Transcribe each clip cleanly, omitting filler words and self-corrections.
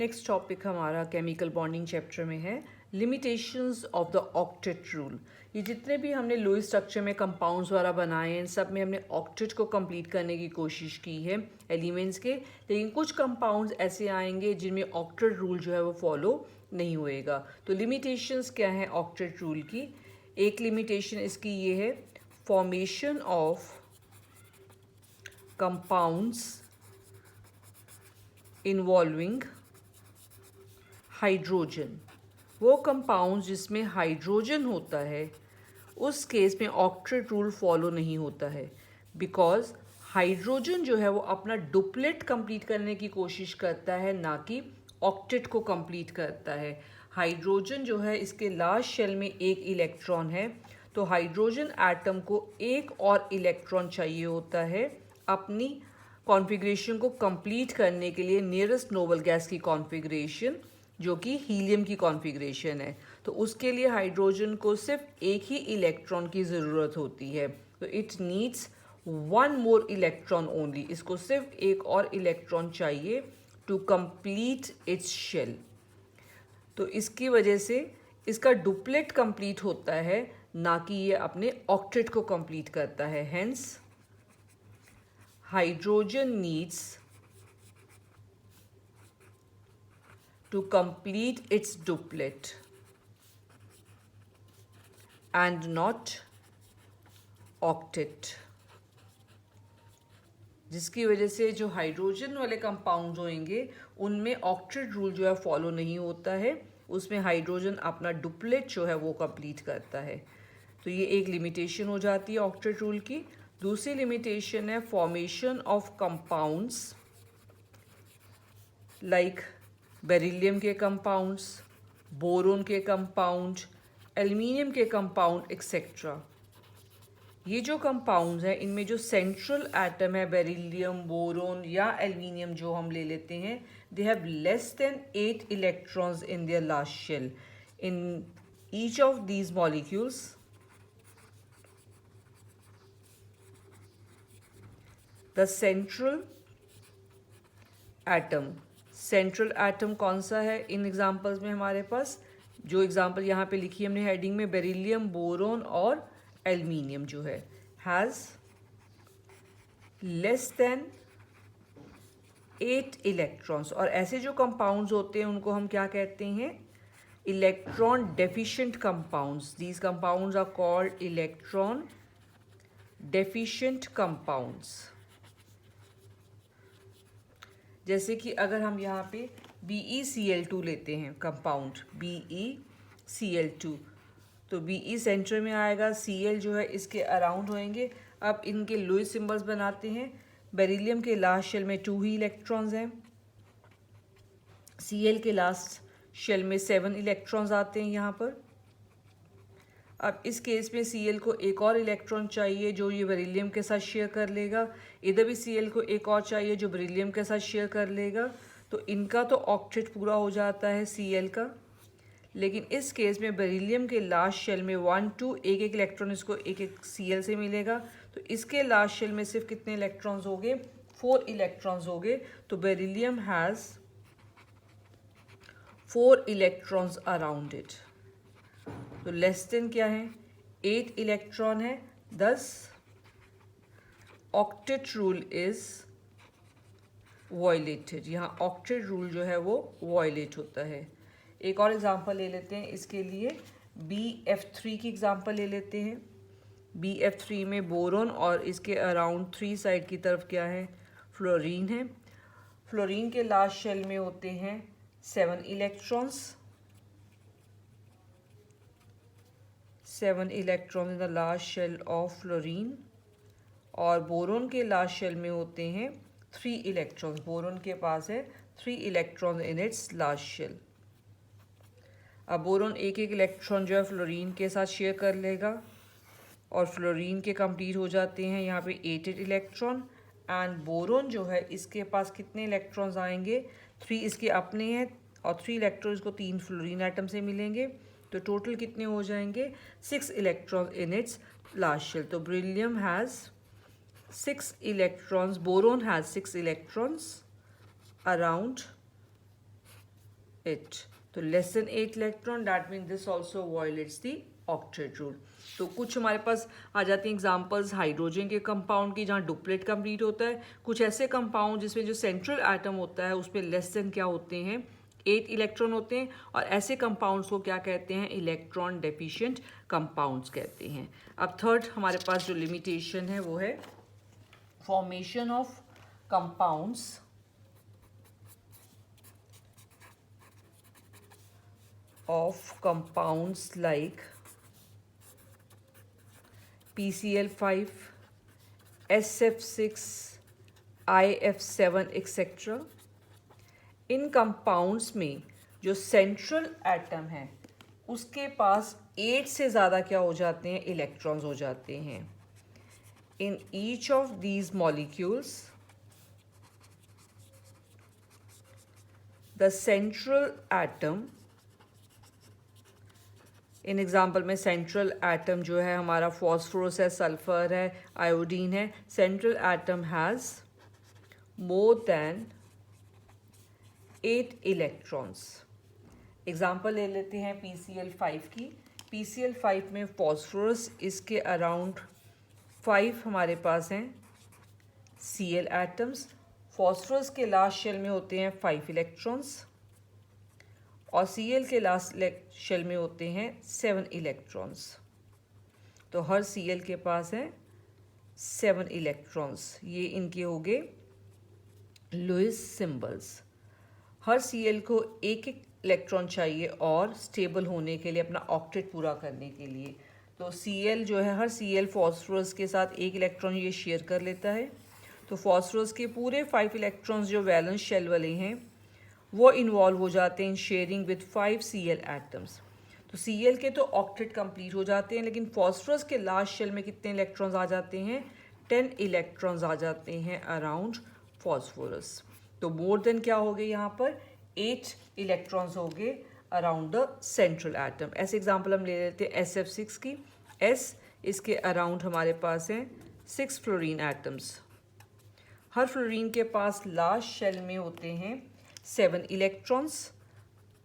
Next topic हमारा chemical bonding chapter में है limitations of the octet rule. ये जितने भी हमने लुईस स्ट्रक्चर में कंपाउंड्स वाला बनाए हैं, सब में हमने ऑक्टेट को कंप्लीट करने की कोशिश की है एलिमेंट्स के। लेकिन कुछ कंपाउंड्स ऐसे आएंगे जिनमें ऑक्टेट रूल जो है वो फॉलो नहीं होएगा। तो लिमिटेशंस क्या है ऑक्टेट रूल की? एक लिमिटेशन इसकी ये है, formation of compounds involving hydrogen. वो कंपाउंड जिसमें हाइड्रोजन होता है उस केस में ऑक्टेट रूल फॉलो नहीं होता है, बिकॉज हाइड्रोजन जो है वो अपना डुप्लेट कंप्लीट करने की कोशिश करता है, ना कि ऑक्टेट को कंप्लीट करता है। हाइड्रोजन जो है इसके लास्ट शेल में एक इलेक्ट्रॉन है, तो हाइड्रोजन एटम को एक और इलेक्ट्रॉन चाहिए होता है अपनी कॉन्फ़िगरेशन को कंप्लीट करने के लिए, नियरेस्ट नोबल गैस की कॉन्फ़िगरेशन जो कि हीलियम की कॉन्फ़िगरेशन है। तो उसके लिए हाइड्रोजन को सिर्फ एक ही इलेक्ट्रॉन की ज़रूरत होती है, तो it needs one more electron only. इसको सिर्फ एक और इलेक्ट्रॉन चाहिए टू कंप्लीट इट्स शेल। तो इसकी वजह से इसका डुप्लेट कंप्लीट होता है, ना कि ये अपने ऑक्टेट को कंप्लीट करता है। Hence hydrogen needs to complete its duplet and not octet, जिसकी वजह से जो हाइड्रोजन वाले कंपाउंड होंगे उनमें ऑक्टेट रूल जो है फॉलो नहीं होता है, उसमें हाइड्रोजन अपना डुप्लेट जो है वो कंप्लीट करता है। तो ये एक लिमिटेशन हो जाती है ऑक्टेट रूल की। दूसरी लिमिटेशन है formation of compounds like beryllium के कंपाउंड्स, बोरोन के कंपाउंड, एल्युमिनियम के कंपाउंड एक्सेट्रा। ये जो कंपाउंड्स हैं इनमें जो सेंट्रल एटम है बेरिलियम, बोरोन या एल्युमिनियम जो हम ले लेते हैं, they have less than 8 electrons in their last shell. In each of these molecules the central atom कौन सा है इन एग्जांपल्स में हमारे पास? जो एग्जांपल यहाँ पे लिखी हमने हेडिंग में, बेरिलियम, बोरोन और एल्युमिनियम जो है, हैज़ लेस देन 8 इलेक्ट्रॉन्स। और ऐसे जो कंपाउंड्स होते हैं उनको हम क्या कहते हैं? Electron deficient compounds. These compounds are called electron deficient compounds. जैसे कि अगर हम यहाँ पे BeCl2 लेते हैं कंपाउंड BeCl2, तो Be सेंटर में आएगा, Cl जो है इसके अराउंड होंगे। अब इनके लुईस सिंबल्स बनाते हैं। बेरिलियम के लास्ट शेल में 2 ही इलेक्ट्रॉन्स हैं, Cl के लास्ट शेल में 7 इलेक्ट्रॉन्स आते हैं यहाँ पर। अब इस केस में Cl को एक और इलेक्ट्रॉन चाहिए जो ये बेरिलियम के साथ शेयर कर लेगा, इधर भी Cl को एक और चाहिए जो बेरिलियम के साथ शेयर कर लेगा। तो इनका तो ऑक्टेट पूरा हो जाता है Cl का। लेकिन इस केस में बेरिलियम के लास्ट शेल में 1 2 एक एक इलेक्ट्रॉन इसको एक एक Cl से मिलेगा। तो इसके लास्ट शेल में सिर्फ कितने इलेक्ट्रॉन्स हो गए? 4 इलेक्ट्रॉन्स हो गए। तो beryllium has 4 electrons around it. तो लेस देन क्या है? 8 इलेक्ट्रॉन है, thus octet rule is violated. यहाँ ऑक्टेट रूल जो है वो वायलेट होता है। एक और एग्जांपल ले लेते हैं इसके लिए, BF3 की एग्जांपल ले लेते हैं। BF3 में बोरोन और इसके अराउंड 3 साइड की तरफ क्या है? फ्लोरीन है। फ्लोरीन के लास्ट शेल में होते हैं 7 electrons, 7 electron in the last shell of fluorine. और बोरोन के लास्ट शेल में होते हैं 3 इलेक्ट्रॉन्स। बोरोन के पास है 3 electron in its last shell. अब बोरोन एक एक इलेक्ट्रॉन जो है फ्लोरीन के साथ शेयर कर लेगा और फ्लोरीन के कंप्लीट हो जाते हैं यहाँ पे 8 इलेक्ट्रॉन। एंड बोरोन जो है इसके पास कितने इलेक्ट्रॉन्स आएंगे? 3 इसके अपने हैं और 3 इलेक्ट्रॉन इसको 3 फ्लोरीन एटम से मिलेंगे। तो टोटल कितने हो जाएंगे? 6 electron in its last shell. तो beryllium has 6 electrons, boron has 6 electrons around इट। तो less than 8 electron, that mean this also violates the octet rule. तो कुछ हमारे पास आ जाती हैं एग्जांपल्स हाइड्रोजन के कंपाउंड की जहाँ डुप्लेट कंप्लीट होता है, कुछ ऐसे कंपाउंड जिसमें जो सेंट्रल एटम होता है उस पर लेस देन क्या होते हैं 8 इलेक्ट्रॉन होते हैं, और ऐसे कंपाउंड्स को क्या कहते हैं इलेक्ट्रॉन डेफिशिएंट कंपाउंड्स कहते हैं। अब थर्ड हमारे पास जो लिमिटेशन है वो है formation of compounds like PCl5, SF6, IF7 etcetera. In compounds में जो सेंट्रल एटम है उसके पास 8 से ज़्यादा क्या हो जाते हैं इलेक्ट्रॉन्स हो जाते हैं। इन each of these molecules the central atom, in example में सेंट्रल एटम जो है हमारा फॉस्फोरस है, सल्फर है, आयोडीन है, central atom has more than 8 electrons. Example ले लेते हैं PCl5 की। PCl5 में फॉस्फोरस इसके अराउंड 5 हमारे पास हैं Cl एटम्स। फॉस्फोरस के लास्ट शेल में होते हैं 5 इलेक्ट्रॉन्स और Cl के लास्ट शेल में होते हैं 7 इलेक्ट्रॉन्स। तो हर Cl के पास है 7 इलेक्ट्रॉन्स। ये इनके हो गए लुईस सिंबल्स। हर Cl को एक एक इलेक्ट्रॉन चाहिए और स्टेबल होने के लिए, अपना ऑक्टेट पूरा करने के लिए। तो Cl जो है, हर Cl फॉस्फोरस के साथ एक इलेक्ट्रॉन ये शेयर कर लेता है। तो फॉस्फोरस के पूरे 5 इलेक्ट्रॉन्स जो वैलेंस शेल वाले हैं वो इन्वॉल्व हो जाते हैं in sharing with 5 Cl atoms. तो Cl के तो ऑक्टेट कंप्लीट हो जाते हैं, लेकिन फॉस्फोरस के लास्ट शेल में कितने इलेक्ट्रॉन्स आ जाते हैं 10 इलेक्ट्रॉन्स आ जाते हैं अराउंड फॉस्फोरस। तो मोर देन क्या हो गए यहाँ पर 8 इलेक्ट्रॉन्स हो गए अराउंड द सेंट्रल एटम। ऐसे एग्जांपल हम ले लेते हैं SF6 की। S इसके अराउंड हमारे पास हैं 6 फ्लोरीन एटम्स। हर फ्लोरीन के पास लास्ट शेल में होते हैं 7 इलेक्ट्रॉन्स।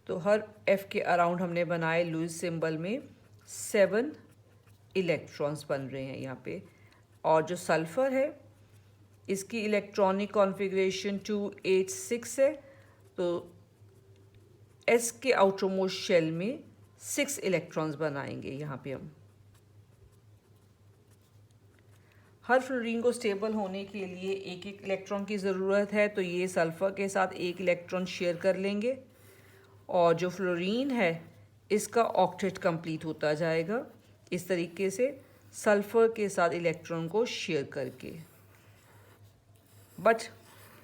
तो हर F के अराउंड हमने बनाए लुईस सिंबल में 7 इलेक्ट्रॉन्स बन रहे हैं यहाँ पे। और जो सल्फर है इसकी इलेक्ट्रॉनिक कॉन्फ़िगरेशन 286 है। तो S के आउटरमोस्ट शेल में 6 इलेक्ट्रॉन्स बनाएंगे यहाँ पे हम। हर फ्लोरीन को स्टेबल होने के लिए एक एक इलेक्ट्रॉन की ज़रूरत है, तो ये सल्फ़र के साथ एक इलेक्ट्रॉन शेयर कर लेंगे और जो फ्लोरीन है इसका ऑक्टेट कंप्लीट होता जाएगा इस तरीके से सल्फ़र के साथ इलेक्ट्रॉन को शेयर करके। बट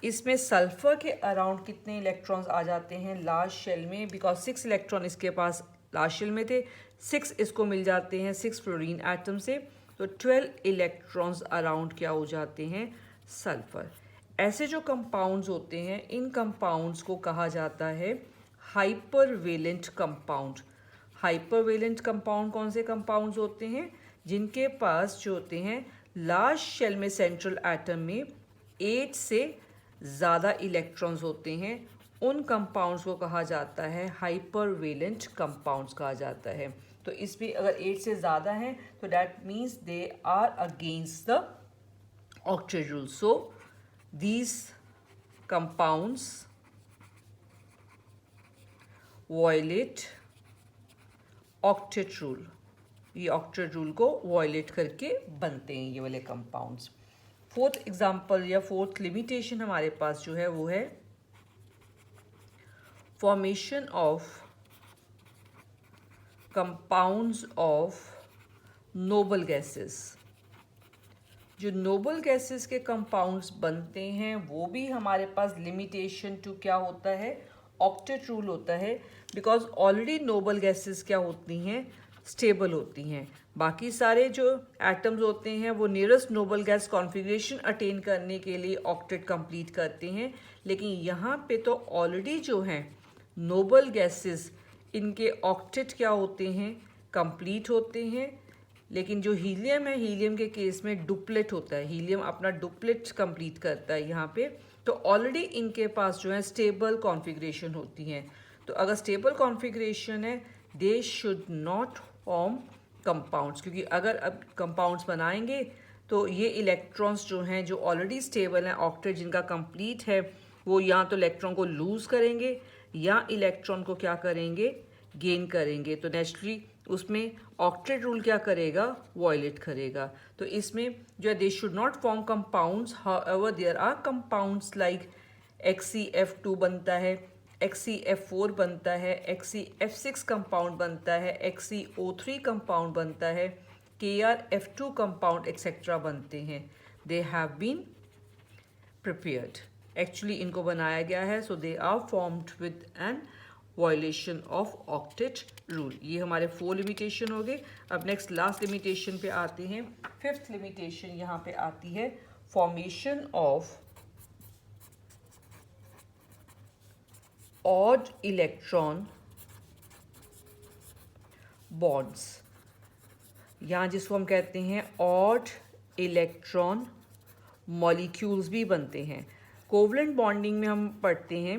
इसमें सल्फ़र के अराउंड कितने इलेक्ट्रॉन्स आ जाते हैं लास्ट शेल में, बिकॉज 6 इलेक्ट्रॉन इसके पास लास्ट शेल में थे, 6 इसको मिल जाते हैं 6 फ्लोरीन एटम से। तो 12 इलेक्ट्रॉन्स अराउंड क्या हो जाते हैं सल्फ़र। ऐसे जो कंपाउंड्स होते हैं इन कंपाउंड्स को कहा जाता है हाइपरवेलेंट कंपाउंड। हाइपरवेलेंट कंपाउंड कौन से कंपाउंड्स होते हैं जिनके पास जो होते हैं लास्ट शेल में सेंट्रल एटम में 8 से ज़्यादा इलेक्ट्रॉन्स होते हैं, उन कंपाउंड्स को कहा जाता है हाइपरवेलेंट कंपाउंड्स कहा जाता है। तो इसमें अगर 8 से ज़्यादा हैं तो that means they are against the octet rule. So these compounds violate octet rule. ये ऑक्टेट रूल को वायलेट करके बनते हैं ये वाले कंपाउंड्स। फोर्थ एग्जाम्पल या फोर्थ लिमिटेशन हमारे पास जो है वो है formation of compounds of noble gases. जो नोबल गैसेस के कंपाउंड्स बनते हैं वो भी हमारे पास लिमिटेशन टू क्या होता है ऑक्टेट रूल होता है, बिकॉज ऑलरेडी नोबल गैसेस क्या होती हैं स्टेबल होती हैं। बाकी सारे जो एटम्स होते हैं वो nearest noble gas configuration attain करने के लिए ऑक्टेट कंप्लीट करते हैं, लेकिन यहाँ पे तो ऑलरेडी जो हैं नोबल गैसेस इनके ऑक्टेट क्या होते हैं कंप्लीट होते हैं। लेकिन जो हीलियम है, हीलियम के केस में डुप्लेट होता है, हीलियम अपना डुप्लेट कंप्लीट करता है यहाँ पे। तो ऑलरेडी इनके पास जो है स्टेबल कॉन्फ़िगरेशन होती हैं। तो अगर स्टेबल कॉन्फ़िगरेशन है they should not form compounds, क्योंकि अगर अब कंपाउंड्स बनाएंगे तो ये इलेक्ट्रॉन्स जो हैं जो ऑलरेडी स्टेबल हैं ऑक्टेट जिनका कंप्लीट है वो या तो इलेक्ट्रॉन को लूज़ करेंगे या इलेक्ट्रॉन को क्या करेंगे गेन करेंगे। तो नेचुरली उसमें ऑक्टेट रूल क्या करेगा वॉयलेट करेगा। तो इसमें जो है they should not form compounds, however there are compounds like XeF2 बनता है, XeF4 बनता है, XeF6 कंपाउंड बनता है, XeO3 कंपाउंड बनता है, KrF2 कंपाउंड एक्सेट्रा बनते हैं। They have been prepared, actually इनको बनाया गया है, so they are formed with an violation of octet rule. ये हमारे 4 लिमिटेशन हो गए। अब नेक्स्ट लास्ट लिमिटेशन पे आते हैं। 5th लिमिटेशन यहाँ पे आती है formation of odd electron bonds, यहाँ जिसको हम कहते हैं ऑड इलेक्ट्रॉन मॉलिक्यूल्स भी बनते हैं। कोवलेंट बॉन्डिंग में हम पढ़ते हैं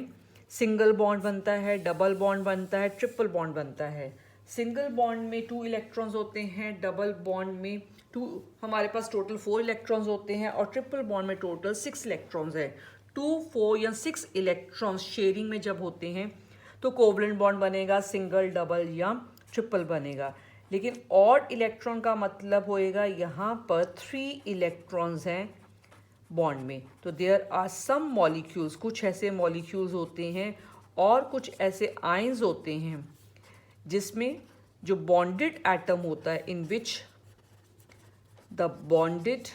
सिंगल बॉन्ड बनता है, डबल बॉन्ड बनता है, ट्रिपल बॉन्ड बनता है। सिंगल बॉन्ड में 2 इलेक्ट्रॉन्स होते हैं, डबल बॉन्ड में 2 हमारे पास टोटल 4 इलेक्ट्रॉन्स होते हैं और ट्रिपल बॉन्ड में टोटल 6 इलेक्ट्रॉन्स है। 2, 4 या 6 इलेक्ट्रॉन्स शेयरिंग में जब होते हैं तो कोवलेंट बॉन्ड बनेगा, सिंगल, डबल या ट्रिपल बनेगा। लेकिन ऑड इलेक्ट्रॉन का मतलब होएगा यहाँ पर 3 इलेक्ट्रॉन्स हैं बॉन्ड में, तो देयर आर सम मॉलिक्यूल्स, कुछ ऐसे मॉलिक्यूल्स होते हैं और कुछ ऐसे आयंस होते हैं जिसमें जो बॉन्डेड एटम होता है in which the bonded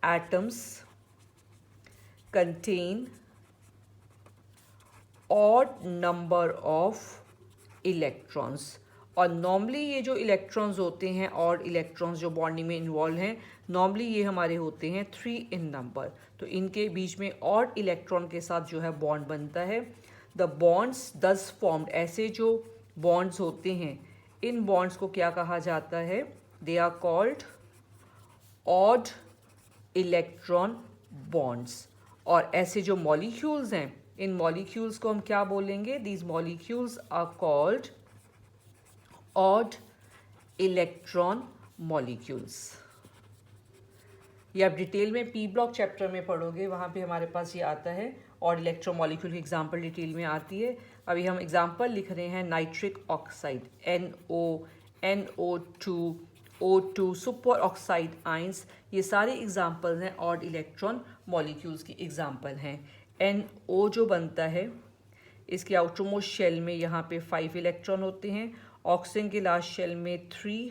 atoms contain odd number of electrons. और नॉर्मली ये जो इलेक्ट्रॉन्स होते हैं ऑड इलेक्ट्रॉन्स जो बॉन्डिंग में इन्वॉल्व हैं नॉर्मली ये हमारे होते हैं 3 इन नंबर। तो इनके बीच में ऑड इलेक्ट्रॉन के साथ जो है बॉन्ड बनता है। द बॉन्ड्स दस फॉर्म्ड, ऐसे जो बॉन्ड्स होते हैं इन बॉन्ड्स को क्या कहा जाता है, they are called odd electron bonds. और ऐसे जो मॉलिक्यूल्स हैं इन मॉलिक्यूल्स को हम क्या बोलेंगे, these molecules are called odd electron molecules. ये आप डिटेल में पी ब्लॉक चैप्टर में पढ़ोगे, वहाँ पे हमारे पास ये आता है ऑड इलेक्ट्रॉन मॉलिक्यूल की एग्जांपल डिटेल में आती है। अभी हम एग्जांपल लिख रहे हैं nitric oxide NO, NO2, O2, super oxide ions, ये सारे एग्जांपल हैं ऑड इलेक्ट्रॉन मॉलिक्यूल्स की एग्जांपल हैं। NO जो बनता है इसके आउटरमोस्ट शेल में यहाँ पे 5 इलेक्ट्रॉन होते हैं, ऑक्सीजन के लास्ट शेल में 3,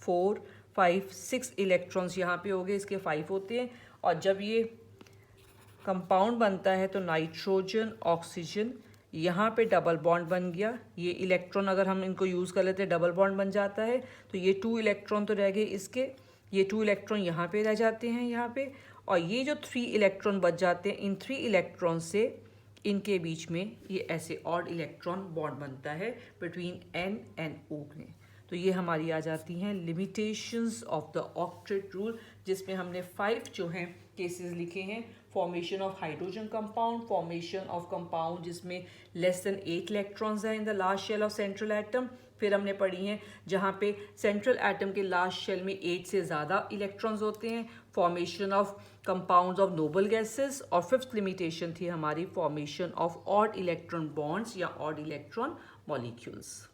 4, 5, 6 इलेक्ट्रॉन्स यहाँ पे हो गए, इसके 5 होते हैं। और जब ये कंपाउंड बनता है तो नाइट्रोजन ऑक्सीजन, यहाँ पे डबल बॉन्ड बन गया। ये इलेक्ट्रॉन अगर हम इनको यूज़ कर लेते हैं डबल बॉन्ड बन जाता है। तो ये 2 इलेक्ट्रॉन तो रह गए इसके, ये 2 इलेक्ट्रॉन यहाँ पे रह जाते हैं यहाँ पे, और ये जो 3 इलेक्ट्रॉन बच जाते हैं इन 3 इलेक्ट्रॉन से इनके बीच में ये ऐसे ऑड इलेक्ट्रॉन बॉन्ड बनता है बिटवीन N एंड O में। तो ये हमारी आ जाती हैं limitations of the octet rule, जिसमें हमने 5 जो हैं केसेस लिखे हैं। Formation of hydrogen compound, formation of compound जिसमें लेस देन 8 इलेक्ट्रॉन्स हैं in the last shell of central atom. फिर हमने पढ़ी हैं जहाँ पे सेंट्रल एटम के लास्ट शेल में 8 से ज़्यादा इलेक्ट्रॉन्स होते हैं, formation of compounds of noble gases. और 5th लिमिटेशन थी हमारी formation of odd electron bonds या ऑड इलेक्ट्रॉन मॉलिक्यूल्स।